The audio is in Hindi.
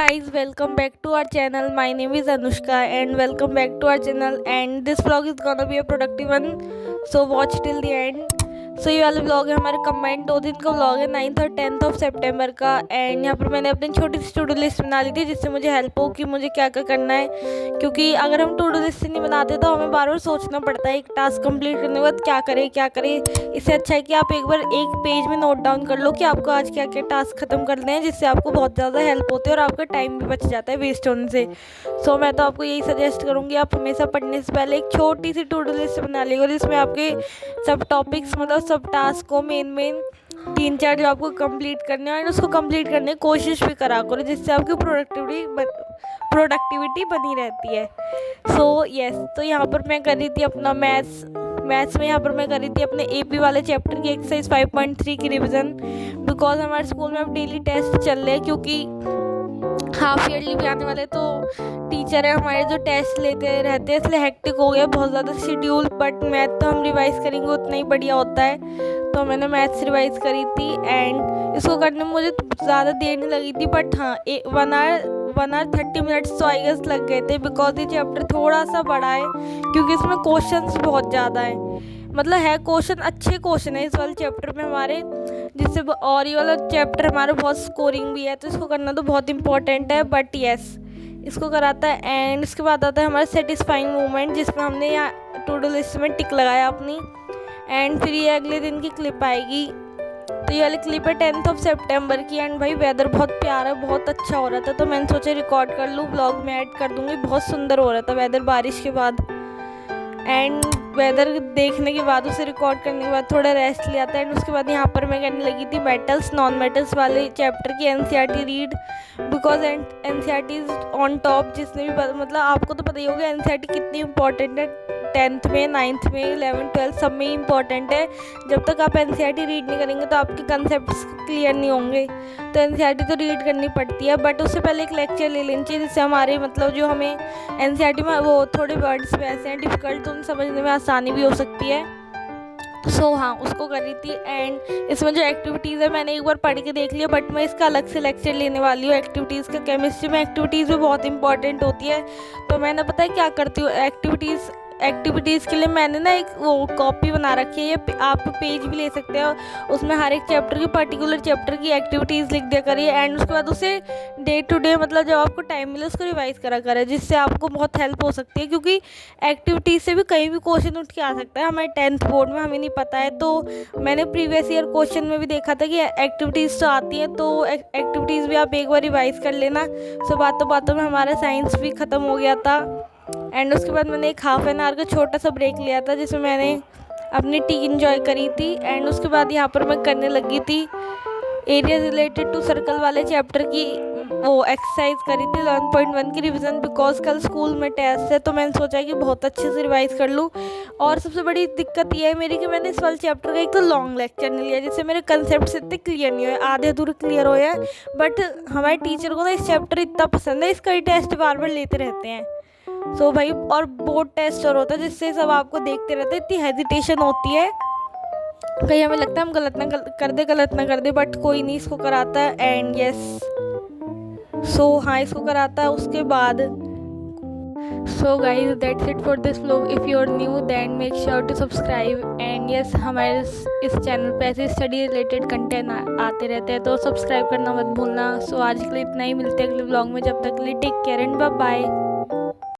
guys, welcome back to our channel. My name is Anushka and welcome back to our channel, and this vlog is gonna be a productive one, so watch till the end. सो ये वाला व्लॉग है हमारे कंबाइंड 2 दिन का व्लॉग है, 9th और 10th ऑफ सितंबर का। एंड यहाँ पर मैंने अपनी छोटी सी टू डू लिस्ट बना ली थी जिससे मुझे हेल्प हो कि मुझे क्या क्या करना है, क्योंकि अगर हम टू डू लिस्ट नहीं बनाते तो हमें बार बार सोचना पड़ता है एक टास्क कंप्लीट करने के बाद क्या करें क्या करें। इससे अच्छा है कि आप एक बार एक पेज में नोट डाउन कर लो कि आपको आज क्या क्या टास्क खत्म करने हैं, जिससे आपको बहुत ज़्यादा हेल्प होती है और आपका टाइम भी बच जाता है वेस्ट होने से। सो मैं तो आपको यही सजेस्ट करूँगी, आप हमेशा पढ़ने से पहले एक छोटी सी टू डू लिस्ट बना लीजिए जिसमें आपके सब टॉपिक्स मतलब सब टास्क को मेन 3-4 जो आपको कंप्लीट करने हैं, और उसको कंप्लीट करने की कोशिश भी करा करो जिससे आपकी प्रोडक्टिविटी बनी रहती है। सो यस, तो यहाँ पर मैं कर रही थी अपना मैथ्स में यहाँ पर मैं कर रही थी अपने एपी वाले चैप्टर की एक्सरसाइज 5.3 की रिवीजन, बिकॉज हमारे स्कूल में अब डेली टेस्ट चल रहे हैं, क्योंकि हाफ ईयरली भी आने वाले, तो टीचर है हमारे जो टेस्ट लेते रहते हैं, इसलिए हेक्टिक हो गया बहुत ज़्यादा शेड्यूल। बट मैथ तो हम रिवाइज़ करेंगे उतना ही बढ़िया होता है, तो मैंने मैथ्स रिवाइज़ करी थी एंड इसको करने में मुझे ज़्यादा देर नहीं लगी थी। बट हाँ, 1 आवर 30 मिनट्स तो आई गेस लग गए थे, बिकॉज ये चैप्टर थोड़ा सा बड़ा है क्योंकि इसमें क्वेश्चंस बहुत ज़्यादा है, मतलब है क्वेश्चन, अच्छे क्वेश्चन है इस वाले चैप्टर में हमारे, जिससे और ये वाला चैप्टर हमारा बहुत स्कोरिंग भी है, तो इसको करना तो बहुत इंपॉर्टेंट है। बट यस, इसको कराता है। एंड उसके बाद आता है हमारा सेटिस्फाइंग मोमेंट, जिसमें हमने यहाँ टू डू लिस्ट में टिक लगाया अपनी। एंड फिर ये अगले दिन की क्लिप आएगी, तो ये वाली क्लिप है 10th ऑफ सितंबर की। एंड भाई वेदर बहुत प्यारा, बहुत अच्छा हो रहा था, तो मैंने सोचा रिकॉर्ड कर लूँ, ब्लॉग में ऐड कर दूँगी। बहुत सुंदर हो रहा था वेदर बारिश के बाद। एंड वेदर देखने के बाद उसे रिकॉर्ड करने के बाद थोड़ा रेस्ट लिया था। एंड उसके बाद यहाँ पर मैं करने लगी थी मेटल्स नॉन मेटल्स वाले चैप्टर की NCERT read, because NCERT is on top. जिसने भी मतलब आपको तो पता ही होगा एनसीईआरटी कितनी इंपॉर्टेंट है, 10th में 9th में 11th 12th सब में ही इंपॉर्टेंट है। जब तक आप एनसीईआरटी रीड नहीं करेंगे तो आपके कंसेप्ट्स क्लियर नहीं होंगे, तो एनसीईआरटी तो रीड करनी पड़ती है। बट उससे पहले एक लेक्चर ले लेना चाहिए, जिससे हमारे मतलब जो हमें एनसीईआरटी में वो थोड़े वर्ड्स वैसे हैं डिफ़िकल्ट, तो उन समझने में आसानी भी हो सकती है। सो हाँ, उसको कर रही थी। एंड इसमें जो एक्टिविटीज़ है मैंने एक बार पढ़ के देख लिया, बट मैं इसका अलग से लेक्चर लेने वाली हूँ एक्टिविटीज़ का। केमिस्ट्री में एक्टिविटीज़ भी बहुत इंपॉर्टेंट होती है, तो मैंने पता है क्या करती हूँ, एक्टिविटीज़ के लिए मैंने ना एक वो कॉपी बना रखी है, ये आप पेज भी ले सकते हो, उसमें हर एक चैप्टर की पर्टिकुलर चैप्टर की एक्टिविटीज़ लिख दिया करिए। एंड उसके बाद उसे डे टू डे मतलब जब आपको टाइम मिले उसको रिवाइज़ करा करें, जिससे आपको बहुत हेल्प हो सकती है, क्योंकि एक्टिविटीज़ से भी कहीं भी क्वेश्चन उठ के आ सकता है। हमारे 10th बोर्ड में हमें नहीं पता है, तो मैंने प्रीवियस ईयर क्वेश्चन में भी देखा था कि एक्टिविटीज़ तो आती हैं, तो एक्टिविटीज़ भी आप एक बार रिवाइज़ कर लेना। सो बातों में हमारा साइंस भी ख़त्म हो गया था। एंड उसके बाद मैंने एक हाफ एन आवर का छोटा सा ब्रेक लिया था, जिसमें मैंने अपनी टी इंजॉय करी थी। एंड उसके बाद यहाँ पर मैं करने लगी थी एरिया रिलेटेड टू सर्कल वाले चैप्टर की वो एक्सरसाइज करी थी 11.1 की रिवीजन, बिकॉज कल स्कूल में टेस्ट है, तो मैंने सोचा कि बहुत अच्छे से रिवाइज कर लूँ। और सबसे बड़ी दिक्कत ये है मेरी कि मैंने इस वाले चैप्टर का एक तो लॉन्ग लेक्चर नहीं लिया, जिससे मेरे कंसेप्ट इतने क्लियर नहीं हुए, आधे अधूरे क्लियर हुए हैं। बट हमारे टीचर को ना इस चैप्टर इतना पसंद है, इसका ही टेस्ट बार बार लेते रहते हैं। सो भाई, और बोर्ड टेस्ट और होता है जिससे सब आपको देखते रहते हैं, इतनी हेजिटेशन होती है, कहीं हमें लगता है हम गलत ना कर दे, बट कोई नहीं, इसको कराता है। एंड यस, सो हाँ, इसको कराता है। उसके बाद so guys, that's it for this vlog. If you are new then make sure to subscribe. And yes, हमारे इस चैनल पे ऐसे स्टडी रिलेटेड कंटेंट आते रहते हैं, तो सब्सक्राइब करना मत भूलना। सो आज के लिए इतना ही, मिलते हैं अगले व्लॉग में, जब तक के लिए take care and bye bye.